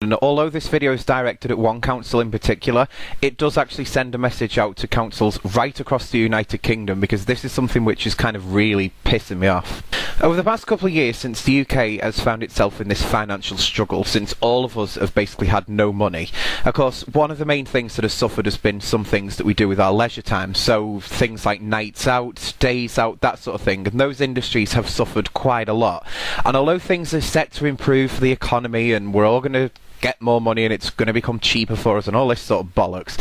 and although this video is directed at one council in particular, it does actually send a message out to councils right across the United Kingdom, because this is something which is kind of really pissing me off. Over the past couple of years, since the UK has found itself in this financial struggle, since all of us have basically had no money, of course, one of the main things that has suffered has been some things that we do with our leisure time, so things like nights out, days out, that sort of thing, and those industries have suffered quite a lot. And although things are set to improve for the economy and we're all going to get more money and it's going to become cheaper for us and all this sort of bollocks,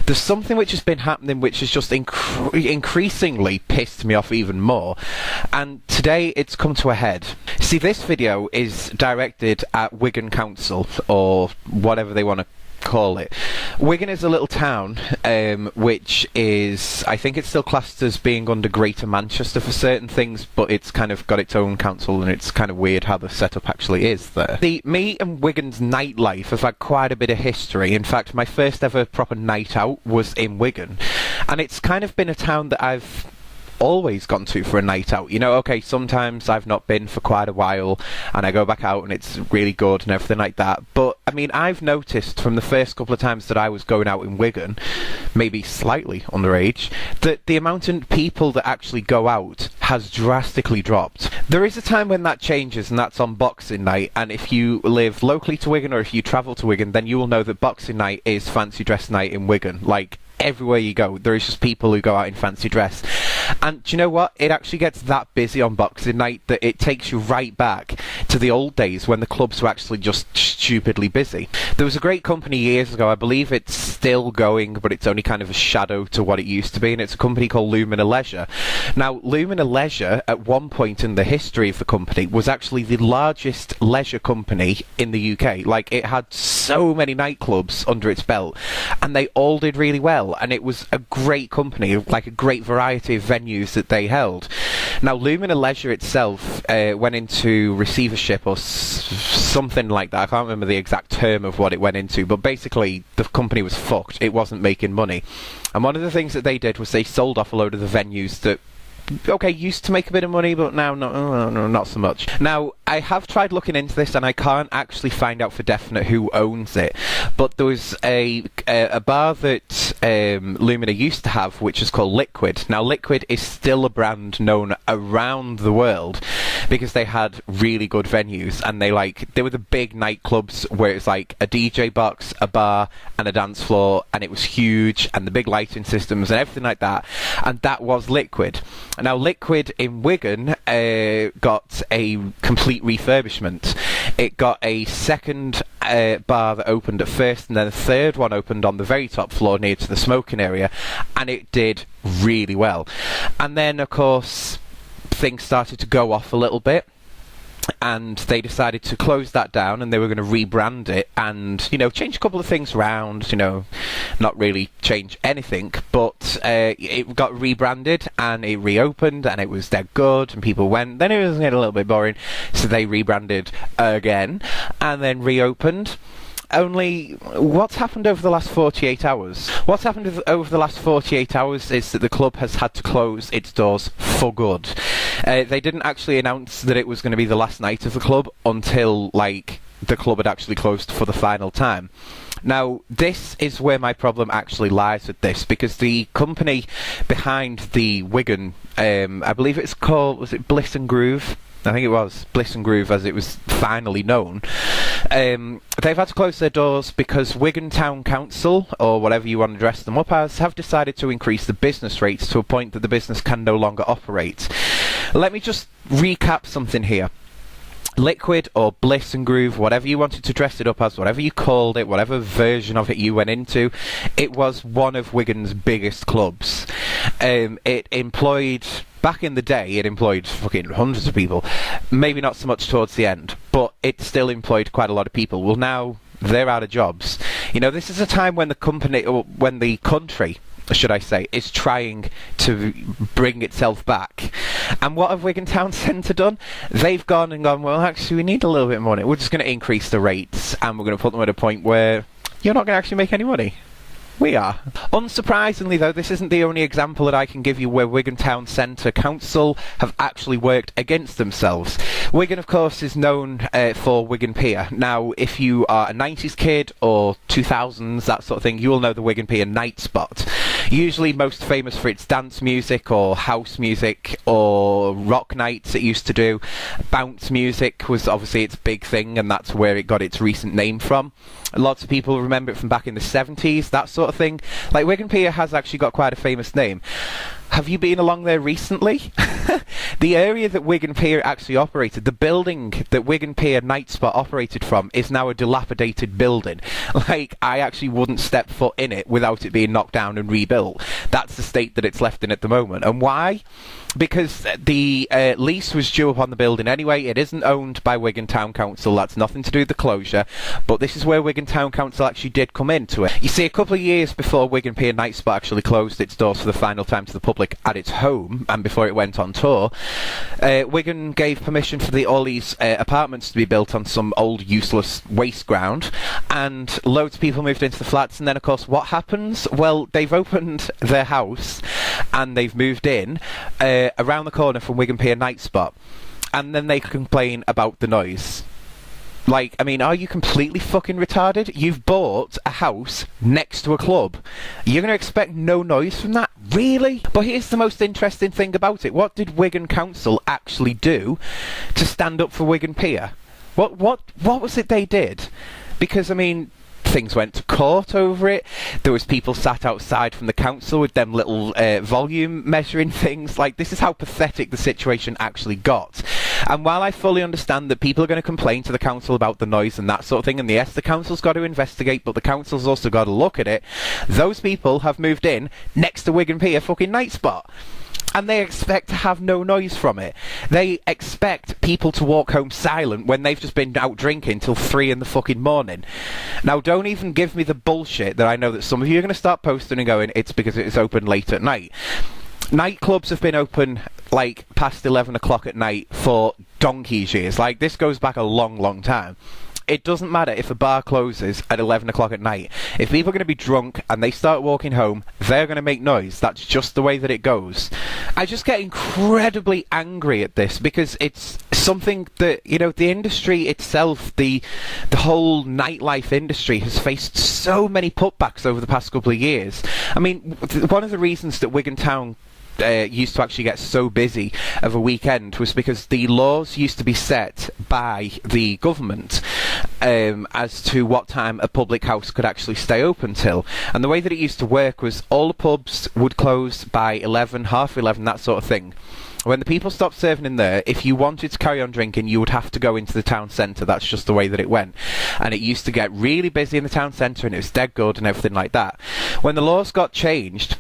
there's something which has been happening which has just increasingly pissed me off even more, and today it's come to a head. See, this video is directed at Wigan Council, or whatever they want to call it. Wigan is a little town which is, I think it's still classed as being under Greater Manchester for certain things, but it's kind of got its own council, and it's kind of weird how the setup actually is there. See, me and Wigans Nightlife have had quite a bit of history. In fact, my first ever proper night out was in Wigan, and it's kind of been a town that I've always gone to for a night out. You know, okay, sometimes I've not been for quite a while and I go back out and it's really good and everything like that, but I mean, I've noticed from the first couple of times that I was going out in Wigan, maybe slightly underage, that the amount of people that actually go out has drastically dropped. There is a time when that changes, and that's on Boxing Night, and if you live locally to Wigan or if you travel to Wigan, then you will know that Boxing Night is fancy dress night in Wigan. Like, everywhere you go, there is just people who go out in fancy dress. And do you know what? It actually gets that busy on Boxing Night that it takes you right back to the old days when the clubs were actually just stupidly busy. There was a great company years ago, I believe it's still going, but it's only kind of a shadow to what it used to be, and it's a company called Lumina Leisure. Now, Lumina Leisure, at one point in the history of the company, was actually the largest leisure company in the UK. Like, it had so many nightclubs under its belt, and they all did really well, and it was a great company, like a great variety of venues that they held. Now, Lumina Leisure itself went into receivership or something like that. I can't remember the exact term of what it went into, but basically the company was fucked. It wasn't making money. And one of the things that they did was they sold off a load of the venues that, okay, used to make a bit of money, but now not so much. Now, I have tried looking into this, and I can't actually find out for definite who owns it, but there was a bar that Lumina used to have, which is called Liquid. Now, Liquid is still a brand known around the world because they had really good venues, and they were the big nightclubs where it's like a DJ box, a bar, and a dance floor, and it was huge, and the big lighting systems and everything like that, and that was Liquid. Now, Liquid in Wigan got a complete refurbishment. It got a second bar that opened at first, and then a third one opened on the very top floor near to the smoking area, and it did really well. And then, of course, things started to go off a little bit, and they decided to close that down, and they were going to rebrand it and, you know, change a couple of things around, you know, not really change anything, but it got rebranded and it reopened and it was dead good, and people went. Then it was getting a little bit boring, so they rebranded again and then reopened. Only, what's happened over the last 48 hours? What's happened over the last 48 hours is that the club has had to close its doors for good. They didn't actually announce that it was going to be the last night of the club until, like, the club had actually closed for the final time. Now, this is where my problem actually lies with this, because the company behind the Wigan, I believe it's called, was it Bliss and Groove? I think it was Bliss and Groove, as it was finally known. They've had to close their doors because Wigan Town Council, or whatever you want to dress them up as, have decided to increase the business rates to a point that the business can no longer operate. Let me just recap something here. Liquid or Bliss and Groove, whatever you wanted to dress it up as, whatever you called it, whatever version of it you went into, it was one of Wigan's biggest clubs. It employed, back in the day, it employed fucking hundreds of people. Maybe not so much towards the end, but it still employed quite a lot of people. Well, now they're out of jobs. You know, this is a time when the company, or when the country, should I say, is trying to bring itself back. And what have Wigan Town Centre done? They've gone and gone, well, actually, we need a little bit more money. We're just going to increase the rates, and we're going to put them at a point where you're not going to actually make any money. We are. Unsurprisingly though, this isn't the only example that I can give you where Wigan Town Centre Council have actually worked against themselves. Wigan, of course, is known for Wigan Pier. Now, if you are a 90s kid or 2000s, that sort of thing, you will know the Wigan Pier night spot. Usually most famous for its dance music or house music or rock nights it used to do. Bounce music was obviously its big thing, and that's where it got its recent name from. Lots of people remember it from back in the 70s, that sort of thing. Like, Wigan Pier has actually got quite a famous name. Have you been along there recently? The area that Wigan Pier actually operated, the building that Wigan Pier Night Spot operated from, is now a dilapidated building. Like, I actually wouldn't step foot in it without it being knocked down and rebuilt. That's the state that it's left in at the moment. And why? Because the lease was due upon the building anyway. It isn't owned by Wigan Town Council. That's nothing to do with the closure. But this is where Wigan Town Council actually did come into it. You see, a couple of years before Wigan Pier Night Spot actually closed its doors for the final time to the public at its home, and before it went on tour, Wigan gave permission for the Ollies Apartments to be built on some old useless waste ground, and loads of people moved into the flats. And then, of course, what happens? Well, they've opened their house and they've moved in around the corner from Wigan Pier Night Spot, and then they complain about the noise. Like, I mean, are you completely fucking retarded? You've bought a house next to a club. You're going to expect no noise from that? Really? But here's the most interesting thing about it. What did Wigan Council actually do to stand up for Wigan Pier? What was it they did? Because, I mean, things went to court over it. There was people sat outside from the council with them little volume measuring things. Like, this is how pathetic the situation actually got. And while I fully understand that people are going to complain to the council about the noise and that sort of thing, and yes, the council's got to investigate, but the council's also got to look at it, those people have moved in next to Wigan Pier fucking Night Spot. And they expect to have no noise from it. They expect people to walk home silent when they've just been out drinking till 3 in the fucking morning. Now, don't even give me the bullshit that I know that some of you are going to start posting and going, it's because it's open late at night. Nightclubs have been open, like, past 11 o'clock at night for donkey's years. Like, this goes back a long, long time. It doesn't matter if a bar closes at 11 o'clock at night. If people are going to be drunk and they start walking home, they're going to make noise. That's just the way that it goes. I just get incredibly angry at this because it's something that, you know, the industry itself, the whole nightlife industry has faced so many putbacks over the past couple of years. I mean, one of the reasons that Wigan Town used to actually get so busy of a weekend was because the laws used to be set by the government as to what time a public house could actually stay open till. And the way that it used to work was all the pubs would close by 11, half 11, that sort of thing. When the people stopped serving in there, if you wanted to carry on drinking, you would have to go into the town centre. That's just the way that it went. And it used to get really busy in the town centre, and it was dead good and everything like that. When the laws got changed,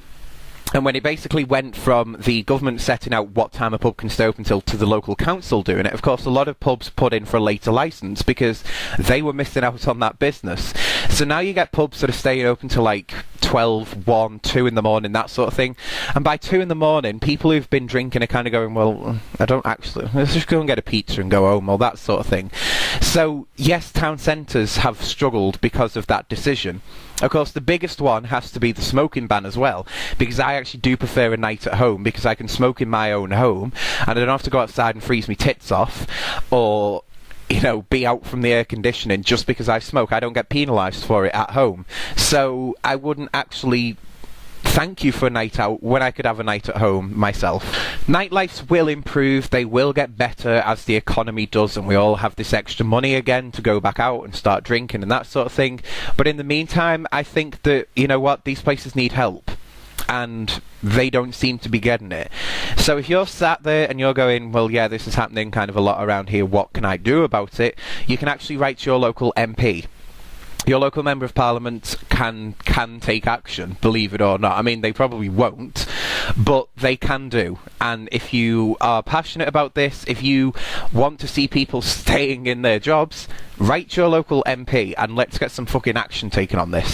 and when it basically went from the government setting out what time a pub can stay open till to the local council doing it, of course, a lot of pubs put in for a later licence because they were missing out on that business. So now you get pubs that are staying open till like 12, 1, 2 in the morning, that sort of thing. And by 2 in the morning, people who've been drinking are kind of going, well, I don't actually, let's just go and get a pizza and go home, or that sort of thing. So, yes, town centres have struggled because of that decision. Of course, the biggest one has to be the smoking ban as well, because I actually do prefer a night at home, because I can smoke in my own home, and I don't have to go outside and freeze my tits off, or, you know, be out from the air conditioning just because I smoke. I don't get penalised for it at home. So I wouldn't actually thank you for a night out when I could have a night at home myself. Nightlifes will improve, they will get better as the economy does, and we all have this extra money again to go back out and start drinking and that sort of thing. But in the meantime, I think that, you know what, these places need help, and they don't seem to be getting it. So if you're sat there and you're going, well, yeah, this is happening kind of a lot around here, what can I do about it? You can actually write to your local MP. Your local Member of Parliament can take action, believe it or not. I mean, they probably won't, but they can do. And if you are passionate about this, if you want to see people staying in their jobs, write to your local MP and let's get some fucking action taken on this.